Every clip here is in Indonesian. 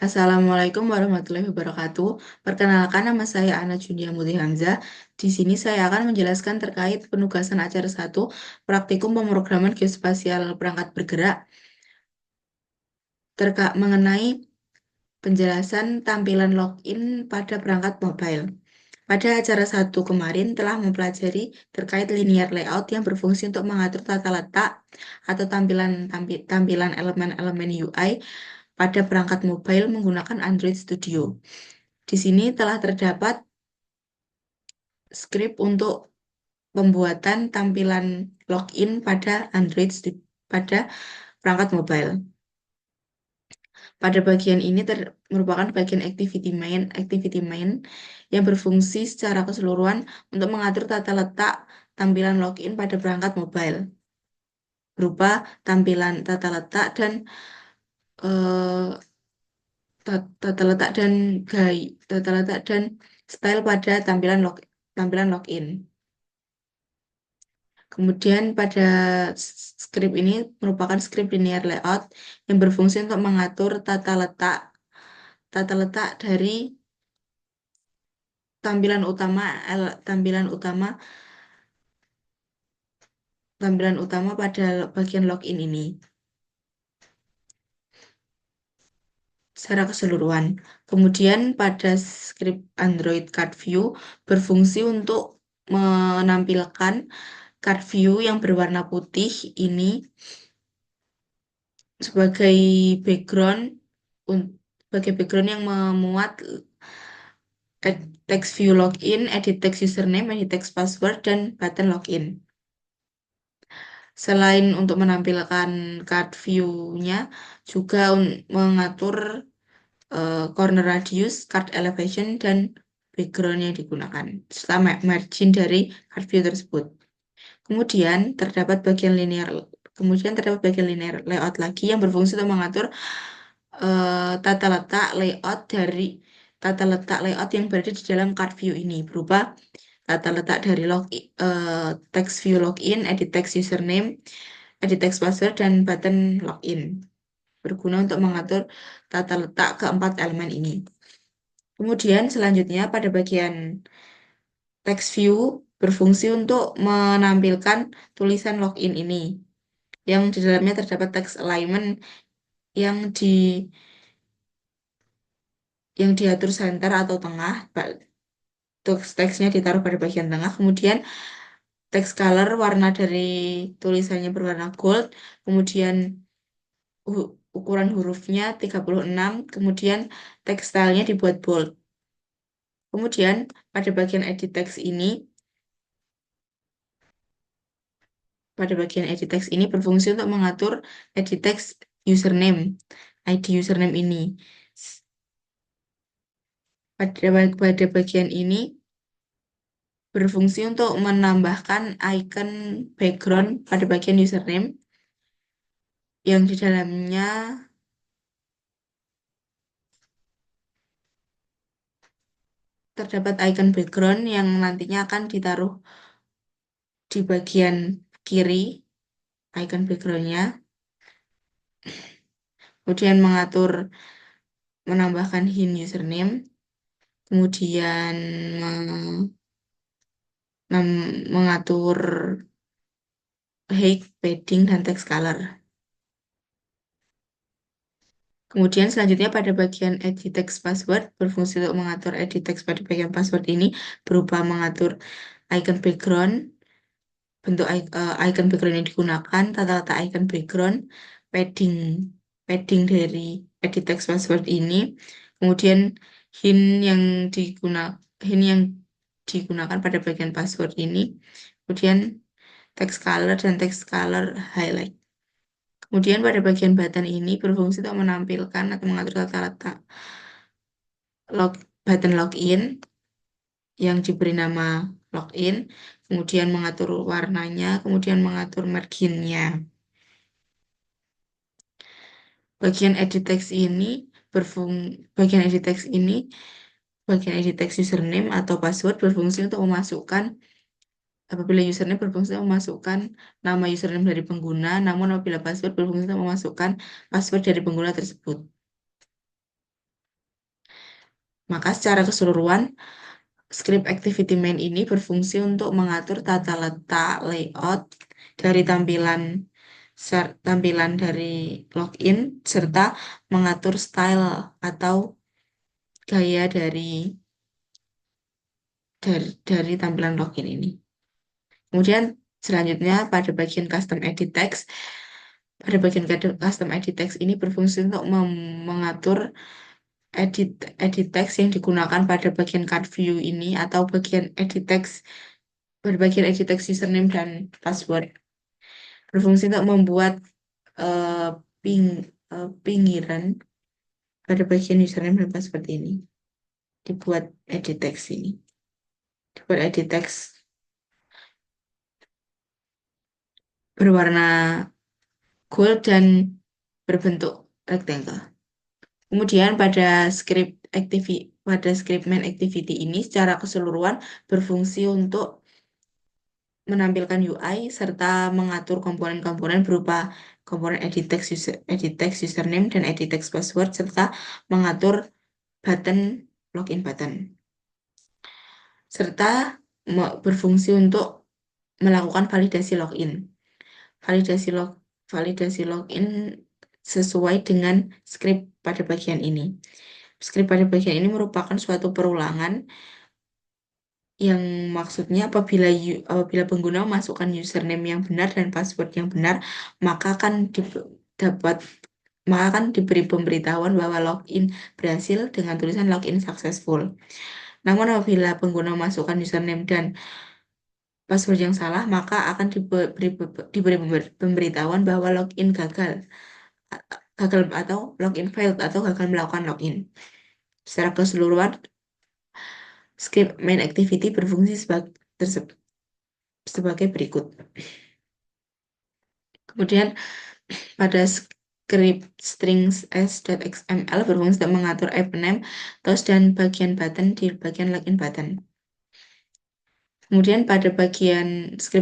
Assalamualaikum warahmatullahi wabarakatuh. Perkenalkan, nama saya Ana Junia Muti Hamzah. Di sini saya akan menjelaskan terkait penugasan acara 1 praktikum pemrograman geospasial perangkat bergerak mengenai penjelasan tampilan login pada perangkat mobile. Pada acara 1 kemarin telah mempelajari terkait linear layout yang berfungsi untuk mengatur tata letak atau tampilan elemen-elemen UI pada perangkat mobile menggunakan Android Studio. Di sini telah terdapat skrip untuk pembuatan tampilan login pada pada perangkat mobile. Pada bagian ini merupakan bagian activity main yang berfungsi secara keseluruhan untuk mengatur tata letak tampilan login pada perangkat mobile berupa tampilan eh, tata letak dan tata letak dan style pada tampilan login. Kemudian pada script ini merupakan script linear layout yang berfungsi untuk mengatur tata letak dari tampilan utama el- tampilan utama pada bagian login ini secara keseluruhan. Kemudian pada script Android Card View berfungsi untuk menampilkan card view yang berwarna putih ini sebagai background sebagai background yang memuat text view login, edit text username, edit text password, dan button login. Selain untuk menampilkan card view-nya, juga mengatur corner radius, card elevation, dan background yang digunakan, serta margin dari card view tersebut. Kemudian terdapat bagian linear layout lagi yang berfungsi untuk mengatur tata letak layout yang berada di dalam card view ini berupa tata letak dari text view login, edit text username, edit text password, dan button login. Berguna untuk mengatur tata letak keempat elemen ini. Kemudian selanjutnya pada bagian text view berfungsi untuk menampilkan tulisan login ini yang di dalamnya terdapat text alignment yang di yang diatur center atau tengah. Teksnya ditaruh pada bagian tengah. Kemudian text color, warna dari tulisannya berwarna gold. Kemudian ukuran hurufnya 36. Kemudian tekstilnya dibuat bold. Kemudian pada bagian edit text ini berfungsi untuk mengatur edit text username, ID username ini. Pada bagian ini berfungsi untuk menambahkan icon background pada bagian username yang di dalamnya terdapat icon background yang nantinya akan ditaruh di bagian kiri icon backgroundnya. Kemudian menambahkan hint username, kemudian mengatur height, padding, dan text color. Kemudian selanjutnya pada bagian edit text password berfungsi untuk mengatur edit text pada bagian password ini berupa mengatur icon background, icon background yang digunakan, tata letak icon background, padding padding dari edit text password ini, kemudian hint yang digunakan pada bagian password ini, kemudian text color dan text color highlight. Kemudian pada bagian button ini berfungsi untuk menampilkan atau mengatur tata letak button login yang diberi nama login, kemudian mengatur warnanya, kemudian mengatur marginnya. Bagian edit text ini bagian edit text ini bagian edit text username atau password berfungsi untuk apabila username berfungsi untuk memasukkan nama username dari pengguna, namun apabila password berfungsi untuk memasukkan password dari pengguna tersebut. Maka secara keseluruhan, script activity main ini berfungsi untuk mengatur tata letak layout dari tampilan dari login serta mengatur style atau gaya dari tampilan login ini. Kemudian selanjutnya pada bagian custom edit text, custom edit text ini berfungsi untuk mengatur edit edit text yang digunakan pada bagian card view ini atau bagian edit text berbagian edit text username dan password. Berfungsi untuk membuat eh, ping, pinggiran pada bagian username dan password ini. Dibuat edit text ini. Dibuat edit text berwarna gold dan berbentuk rectangle. Kemudian pada script main activity ini secara keseluruhan berfungsi untuk menampilkan UI serta mengatur komponen-komponen berupa komponen edit text username dan edit text password serta mengatur button login button serta berfungsi untuk melakukan validasi login. Validasi log validasi login sesuai dengan script pada bagian ini. Script pada bagian ini merupakan suatu perulangan yang maksudnya apabila pengguna memasukkan username yang benar dan password yang benar, maka akan dapat maka akan diberi pemberitahuan bahwa login berhasil dengan tulisan login successful. Namun apabila pengguna memasukkan username dan password yang salah, maka akan diberi pemberitahuan bahwa login gagal atau login failed atau gagal melakukan login. Secara keseluruhan, script main activity berfungsi sebagai berikut. Kemudian pada script strings s.xml berfungsi untuk mengatur app name, toast, dan bagian button di bagian login button. Kemudian script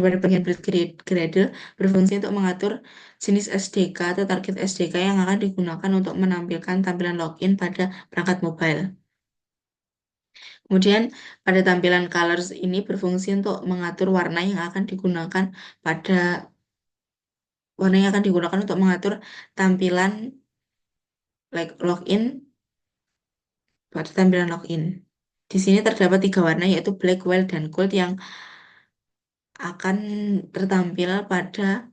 pada bagian build gradle berfungsi untuk mengatur jenis SDK atau target SDK yang akan digunakan untuk menampilkan tampilan login pada perangkat mobile. Kemudian pada tampilan colors ini berfungsi untuk mengatur warna yang akan digunakan untuk mengatur tampilan login pada tampilan login. Di sini terdapat 3 warna yaitu black, white, dan gold yang akan tertampil pada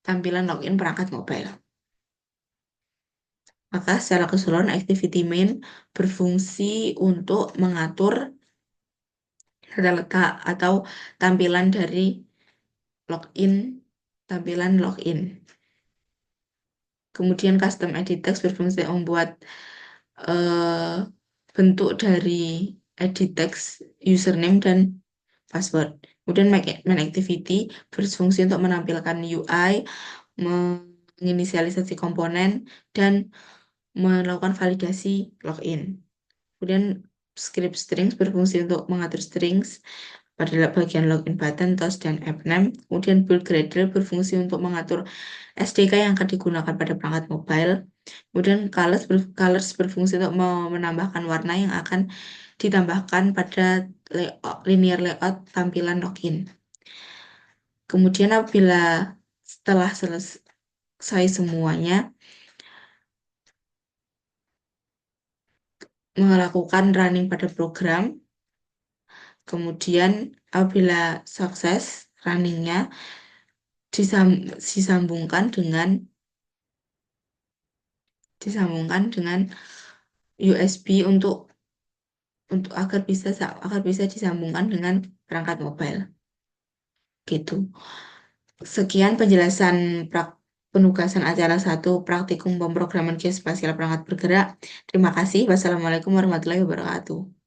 tampilan login perangkat mobile. Maka secara keseluruhan activity main berfungsi untuk mengatur tata letak atau tampilan dari tampilan login. Kemudian custom edit text berfungsi untuk membuat bentuk dari edit text username dan password. Kemudian main activity berfungsi untuk menampilkan UI, menginisialisasi komponen, dan melakukan validasi login. Kemudian script strings berfungsi untuk mengatur strings pada bagian login button, toast, dan app name. Kemudian build gradle berfungsi untuk mengatur SDK yang akan digunakan pada perangkat mobile. Kemudian colors berfungsi untuk menambahkan warna yang akan ditambahkan pada linear layout tampilan login. Kemudian apabila setelah selesai semuanya, melakukan running pada program, kemudian apabila sukses runningnya disambungkan dengan USB agar bisa disambungkan dengan perangkat mobile. Gitu. Sekian penjelasan penugasan acara 1 praktikum pemrograman geospasial perangkat bergerak. Terima kasih. Wassalamualaikum warahmatullahi wabarakatuh.